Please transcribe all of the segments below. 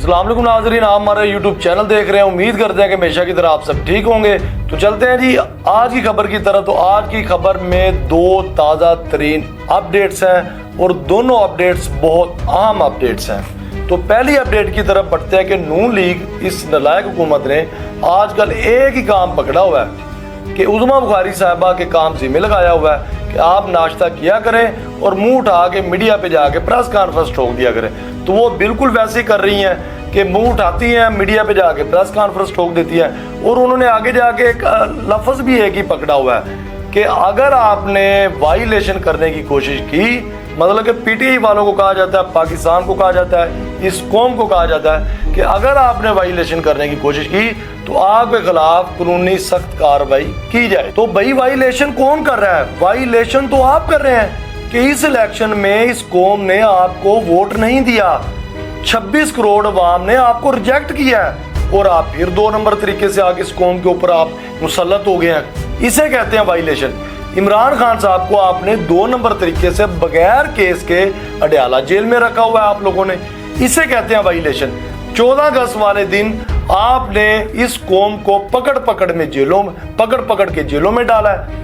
अस्सलाम वालेकुम नाज़रीन, आप हमारे यूट्यूब चैनल देख रहे हैं। उम्मीद करते हैं कि हमेशा की तरह आप सब ठीक होंगे। तो चलते हैं जी आज की खबर की तरफ। तो आज की खबर में दो ताज़ा तरीन अपडेट्स हैं और दोनों अपडेट्स बहुत अहम अपडेट्स हैं। तो पहली अपडेट की तरफ बढ़ते हैं कि नून लीग इस नालायक हुकूमत ने आजकल एक ही काम पकड़ा हुआ है कि उज़मा बुखारी साहिबा के काम जिम्मे लगाया हुआ है कि आप नाश्ता किया करें और मुंह उठा के मीडिया पे जाके प्रेस कॉन्फ्रेंस ठोक दिया करें। तो वो बिल्कुल वैसे ही कर रही हैं कि मुंह उठाती हैं, मीडिया पे जाके प्रेस कॉन्फ्रेंस ठोक देती है। और उन्होंने आगे जाके एक लफ्ज़ भी एक ही पकड़ा हुआ है कि अगर आपने वायलेशन करने की कोशिश की, मतलब कि पीटीआई वालों को कहा जाता है, पाकिस्तान को कहा जाता है, इस कौम को कहा जाता है कि अगर आपने वायलेशन करने की कोशिश की तो आपके खिलाफ कानूनी सख्त कार्रवाई की जाए। तो भाई वायलेशन कौन कर रहा है? वायलेशन तो आप कर रहे हैं कि इस इलेक्शन में इस कौम ने आपको वोट नहीं दिया, 26 करोड़ अवाम ने आपको रिजेक्ट किया है और आप फिर 2 नंबर तरीके से आके इस कौम के ऊपर आप मुसल्लत हो गए हैं। इसे कहते हैं वायलेशन। इमरान खान साहब को आपने 2 नंबर तरीके से बगैर केस के अडयाला जेल में रखा हुआ है आप लोगों ने। इसे कहते हैं वायलेशन। 14 अगस्त वाले दिन आपने इस कौम को पकड़ के जेलों में डाला है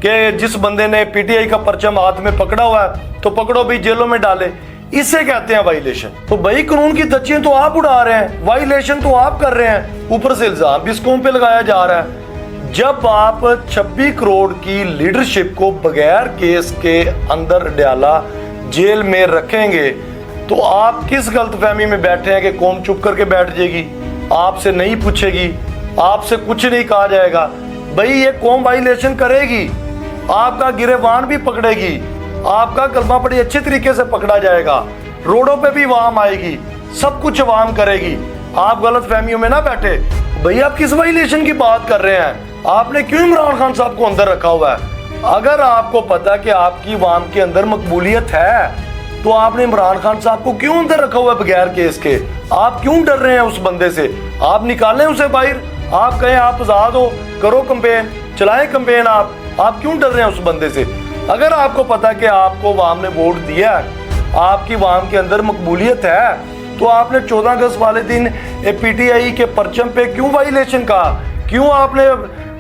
कि जिस बंदे ने पीटीआई का परचम हाथ में पकड़ा हुआ है तो पकड़ो भी, जेलों में डाले। इसे कहते हैं वायलेशन। तो भाई कानून की धज्जियां तो आप उड़ा रहे हैं, वायलेशन तो आप कर रहे हैं, ऊपर से इल्जाम भी इस कौम पे लगाया जा रहा है। जब आप 26 करोड़ की लीडरशिप को बगैर केस के अंदर डाला जेल में रखेंगे तो आप किस गलतफहमी में बैठे हैं कि कौम चुप करके बैठ जाएगी, आपसे नहीं पूछेगी, आपसे कुछ नहीं कहा जाएगा? भाई ये कौम वायलेशन करेगी, आपका गिरेबान भी पकड़ेगी, आपका कलमा बड़ी अच्छे तरीके से पकड़ा जाएगा, रोडों पे भी अवाम आएगी, सब कुछ अवाम करेगी। आप गलत फहमियों में ना बैठे। भाई आप किस वायलेशन की बात कर रहे हैं? आपने क्यों इमरान खान साहब को अंदर रखा हुआ है? अगर आपको पता कि आपकी अवाम के अंदर मकबूलियत है तो आपने इमरान खान साहब को क्यों अंदर रखा हुआ है बगैर केस के? आप क्यों डर रहे हैं उस बंदे से? आप निकालें उसे बाहर, आप कहें आप आजाद हो, करो कैंपेन, चलाएं कैंपेन। आप क्यों डर रहे हैं उस बंदे से? अगर आपको पता कि आपको अवाम ने वोट दिया है, आपकी अवाम के अंदर मकबूलियत है, तो आपने 14 अगस्त वाले दिन पीटीआई के परचम पे क्यों वायलेशन कहा? क्यों आपने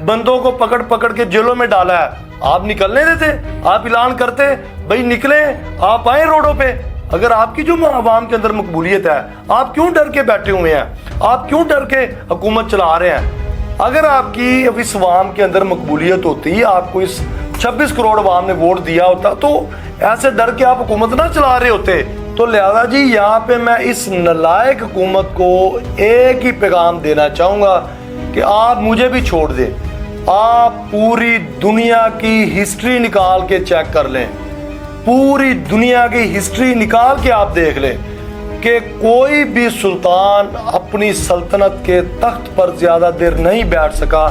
बंदों को पकड़ के जेलों में डाला है? आप निकलने देते, आप ऐलान करते, भाई निकले, आप आए रोडों पे। अगर आपकी जो अवाम के अंदर मकबूलियत है, आप क्यों डर के बैठे हुए हैं? आप क्यों डर के हुकूमत चला रहे हैं? अगर आपकी अब इस अवाम के अंदर मकबूलियत होती, आपको इस 26 करोड़ अवाम ने वोट दिया होता तो ऐसे डर के आप हुकूमत ना चला रहे होते। तो लिहाजा जी यहाँ पे मैं इस नालायक हुकूमत को एक ही पैगाम देना चाहूँगा कि आप मुझे भी छोड़ दें। आप पूरी दुनिया की हिस्ट्री निकाल के चेक कर लें, पूरी दुनिया की हिस्ट्री निकाल के आप देख लें कि कोई भी सुल्तान अपनी सल्तनत के तख्त पर ज़्यादा देर नहीं बैठ सका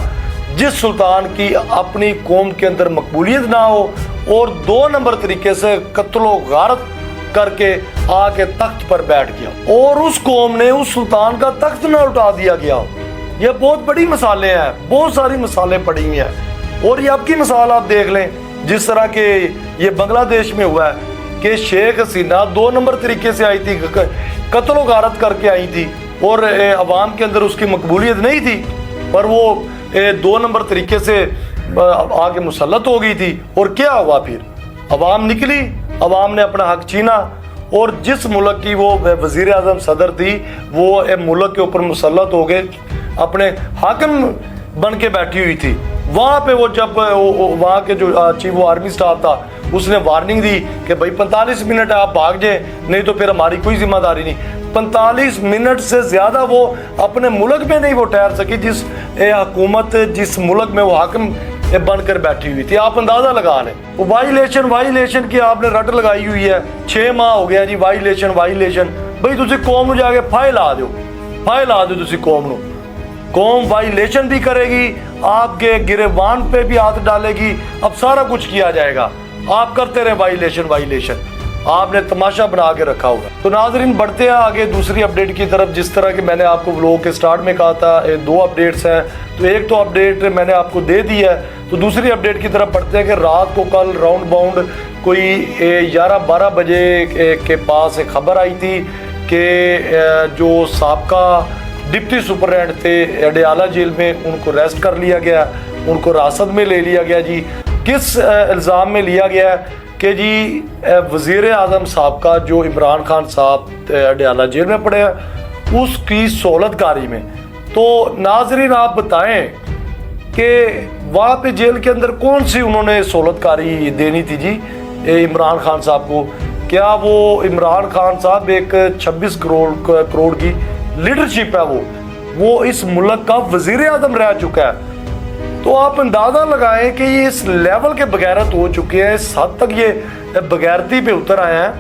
जिस सुल्तान की अपनी कौम के अंदर मकबूलियत ना हो और 2 नंबर तरीके से कत्लो गारत करके आके तख्त पर बैठ गया और उस कौम ने उस सुल्तान का तख्त ना उठा दिया गया। ये बहुत बड़ी मिसालें हैं, बहुत सारी मिसालें पड़ी हुई हैं। और ये आपकी मिसाल आप देख लें, जिस तरह के ये बांग्लादेश में हुआ है कि शेख हसीना 2 नंबर तरीके से आई थी, कत्लो गारत करके आई थी और अवाम के अंदर उसकी मकबूलियत नहीं थी, पर वो 2 नंबर तरीके से आगे मुसल्लत हो गई थी। और क्या हुआ फिर? अवाम निकली, अवाम ने अपना हक छीना और जिस मुल्क की वो वज़ीर आज़म सदर थी वो मुल्क के ऊपर मुसल्लत हो गए, अपने हाकिम बन के बैठी हुई थी। वहाँ पे वो जब वहाँ के जो चीफ वो आर्मी स्टाफ था उसने वार्निंग दी कि भाई 45 मिनट आप भाग जाए, नहीं तो फिर हमारी कोई जिम्मेदारी नहीं। 45 मिनट से ज़्यादा वो अपने मुल्क में नहीं वो ठहर सकी जिस हुकूमत जिस मुल्क में वो हाकिम बनकर बैठी हुई थी। आप अंदाज़ा लगा लें। वो वायलेशन की आपने रट लगाई हुई है। 6 माह हो गया जी वायलेशन। भाई तुसी कौम नूं जाके फाइल ला दो तुसी कौम नूं। कौम वायलेशन भी करेगी, आपके गिरेबान पे भी हाथ डालेगी, अब सारा कुछ किया जाएगा। आप करते रहे वायलेशन। आपने तमाशा बना के रखा हुआ। तो नाजरीन बढ़ते हैं आगे दूसरी अपडेट की तरफ। जिस तरह कि मैंने आपको व्लॉग के स्टार्ट में कहा था 2 अपडेट्स हैं, तो एक तो अपडेट मैंने आपको दे दी है, तो दूसरी अपडेट की तरफ बढ़ते हैं कि रात को कल राउंड बाउंड कोई 11-12 बजे के पास एक खबर आई थी कि जो साबका डिप्टी सुपरिटेंडेंट थे अडयाला जेल में, उनको अरेस्ट कर लिया गया, उनको हिरासत में ले लिया गया जी। किस इल्ज़ाम में लिया गया कि जी वज़ीर आज़म साहब का जो इमरान खान साहब अडयाला जेल में पड़े हैं उसकी सहूलतकारी में। तो नाजरीन आप बताएं कि वहाँ पे जेल के अंदर कौन सी उन्होंने सहूलतकारी देनी थी जी इमरान खान साहब को? क्या वो इमरान खान साहब एक 26 करोड़ की लीडरशिप है, वो इस मुल्क का वज़ीर आज़म रह चुका है। तो आप अंदाज़ा लगाएं कि ये इस लेवल के बगैरत हो चुके हैं, इस हद तक ये बगैरती पे उतर आए हैं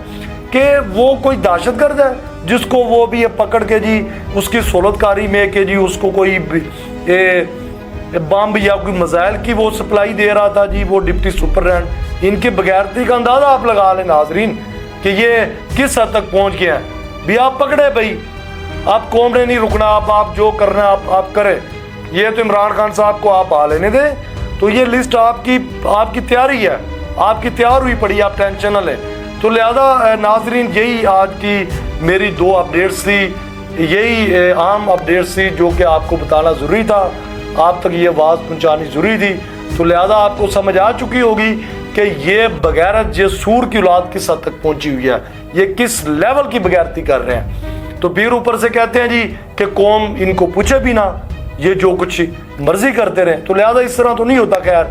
कि वो कोई दहशतगर्द है जिसको वो भी पकड़ के जी उसकी सहूलतकारी में कि जी उसको कोई बम या कोई मिसाइल की वो सप्लाई दे रहा था जी वो डिप्टी सुपरिटेंडेंट। इनके बगैरती का अंदाज़ा आप लगा लें नाजरीन कि ये किस हद तक पहुँच गया है। भी आप पकड़े भाई, आप कौम ने नहीं रुकना, आप जो करना आप करें। ये तो इमरान खान साहब को आप आ लेने दें। तो ये लिस्ट आपकी तैयारी है, आपकी तैयार हुई पड़ी, आप टेंशन न लें। तो लिहाजा नाजरीन यही आज की मेरी 2 अपडेट्स थी, यही आम अपडेट्स थी जो कि आपको बताना ज़रूरी था, आप तक ये आवाज़ पहुँचानी ज़रूरी थी। तो लिहाजा आपको समझ आ चुकी होगी कि ये बगैरत ये सूर की औलाद किस हद तक पहुँची हुई है, ये किस लेवल की बगैरती कर रहे हैं। तो फिर ऊपर से कहते हैं जी कि कौम इनको पूछे भी ना, ये जो कुछ मर्जी करते रहे। तो लिहाजा इस तरह तो नहीं होता। खैर,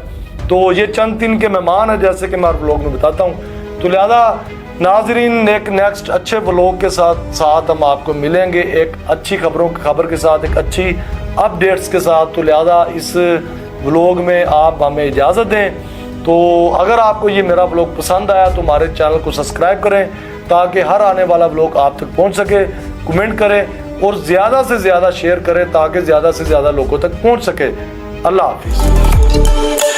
तो ये चंद दिन के मेहमान हैं जैसे कि मैं व्लॉग में बताता हूँ। तो लिहाजा नाजरीन एक नेक्स्ट अच्छे व्लॉग के साथ हम आपको मिलेंगे, एक अच्छी खबर के साथ, एक अच्छी अपडेट्स के साथ। तो लिहाजा इस व्लॉग में आप हमें इजाज़त दें। तो अगर आपको ये मेरा व्लॉग पसंद आया तो हमारे चैनल को सब्सक्राइब करें ताकि हर आने वाला व्लॉग आप तक पहुँच सके। कमेंट करें और ज़्यादा से ज़्यादा शेयर करें ताकि ज़्यादा से ज़्यादा लोगों तक पहुँच सके। अल्लाह हाफिज़।